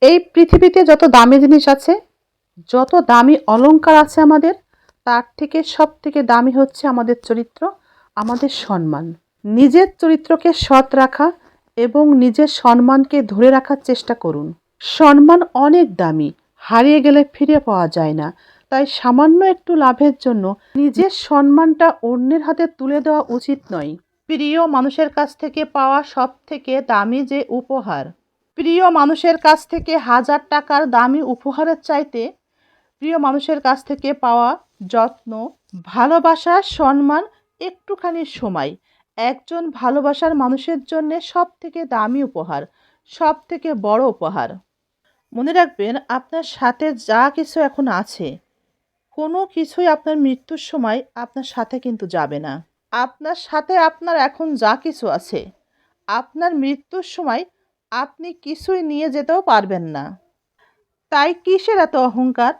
এই পৃথিবীতে যত দামি জিনিস আছে, যত দামি অলংকার আছে আমাদের, তার থেকে সবথেকে দামি হচ্ছে আমাদের চরিত্র, আমাদের সম্মান। নিজের চরিত্রকে সৎ রাখা এবং নিজের সম্মানকে ধরে রাখার চেষ্টা করুন। সম্মান অনেক দামি, হারিয়ে গেলে ফিরে পাওয়া যায় না। তাই সামান্য একটু লাভের জন্য নিজের সম্মানটা অন্যের হাতে তুলে দেওয়া উচিত নয়। প্রিয় মানুষের কাছ থেকে পাওয়া সবথেকে দামি যে উপহার, প্রিয় মানুষের কাছ থেকে 1000 টাকার দামি উপহারের চাইতে প্রিয় মানুষের কাছ থেকে পাওয়া যত্ন, ভালোবাসা, সম্মান, একটুখানি সময় একজন ভালোবাসার মানুষের জন্য সবথেকে দামি উপহার, সবথেকে বড় উপহার। মনে রাখবেন, আপনার সাথে যা কিছু এখন আছে, কোনো কিছুই আপনার মৃত্যুর সময় আপনার সাথে কিন্তু যাবে না। আপনার সাথে আপনার এখন যা কিছু আছে, আপনার মৃত্যুর সময় আপনি কিছুই নিয়ে যেতেও পারবেন না। তাই কিসের এত অহংকার?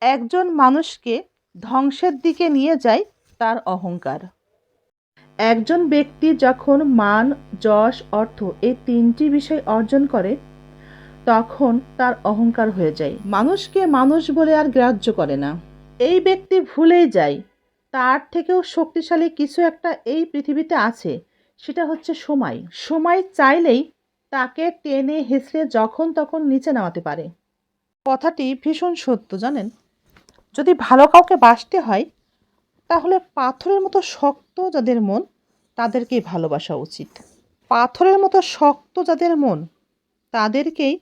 একজন মানুষকে ধ্বংসের দিকে নিয়ে যায় তার অহংকার। একজন ব্যক্তি যখন মান, যশ, অর্থ এই 3টি বিষয় অর্জন করে, তখন তার অহংকার হয়ে যায়। মানুষকে মানুষ বলে আর গ্রাহ্য করে না। এই ব্যক্তি ভুলেই যায় তার থেকেও শক্তিশালী কিছু একটা এই পৃথিবীতে আছে, সেটা হচ্ছে সময়। সময় চাইলেই তাকে টেনে হেঁচড়ে যখন তখন নিচে নামাতে পারে। কথাটি ভীষণ সত্য, জানেন? যদি ভালো কাউকে বাসতে হয়, তাহলে পাথরের মতো শক্ত যাদের মন, তাদেরকেই ভালোবাসা উচিত। পাথরের মতো শক্ত যাদের মন, তাদেরকেই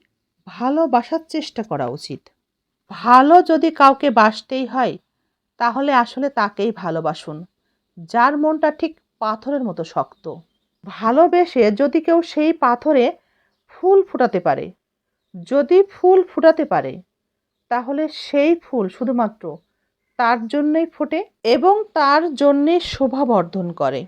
ভালোবাসার চেষ্টা করা উচিত। ভালো যদি কাউকে বাসতেই হয়, তাহলে আসলে তাকেই ভালোবাসুন, যার মনটা ঠিক পাথরের মতো শক্ত। ভালোবেসে যদি কেউ সেই পাথরে ফুল ফোটাতে পারে, যদি ফুল ফোটাতে পারে, তাহলে সেই ফুল শুধুমাত্র তার জন্যই ফোটে এবং তার জন্যে শোভা বর্ধন করে।